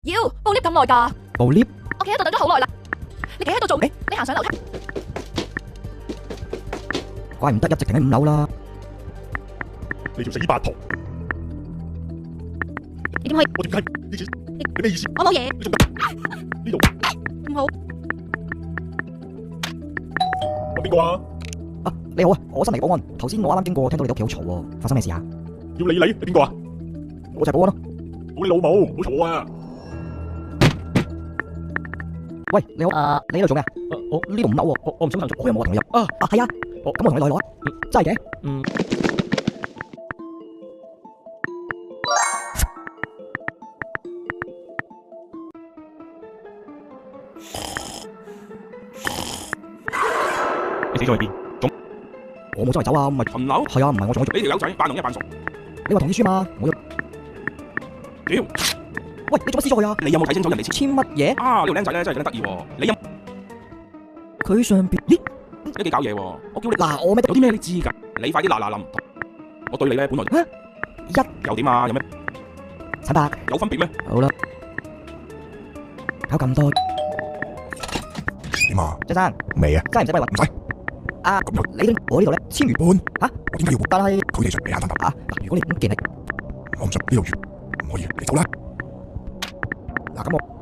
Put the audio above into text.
妖，報 lift 咁耐㗎？部 lift 我企喺度等咗好耐啦。你企喺度做，你行上樓梯。怪唔得一直停喺5樓啦。你條死八婆！你點可以？我點解？呢次你咩意思？我冇嘢。你仲得呢度？唔好。我邊個啊？啊，你好啊，我新嚟保安。頭先我啱啱經過，聽到你哋屋企好嘈喎，發生咩事啊？要理你邊個啊？我就係保安咯。好你老母，唔好嘈我啊！喂，你好，你喺度做咩啊？我呢度5樓喎，我唔想入，我又冇同你入。係啊，咁我同你落去攞啊。真係嘅。你死咗去邊？我冇周圍走啊，唔係巡樓？係啊，唔係我仲喺度。你條友仔扮龍一扮傻。你話同意書嘛？我屌！喂，你做乜撕咗佢啊？你有冇睇清楚人哋簽乜嘢？啊！呢個僆仔咧真係幾得意喎。你有佢上邊？咦，都幾搞嘢喎。我叫你嗱，我咩有啲咩你知㗎？你快啲嗱臨。我對你咧本來又點啊？有咩陳伯有分別咩？好啦，搞咁多點啊？張生未啊？真係唔使喂，唔使。啊，咁又你我呢度咧簽完搬嚇，我點解要搬？但係佢哋想俾眼瞓頭。啊嗱，如果你咁勁力，我唔信呢度住，唔可以，你走啦。嗱咁我。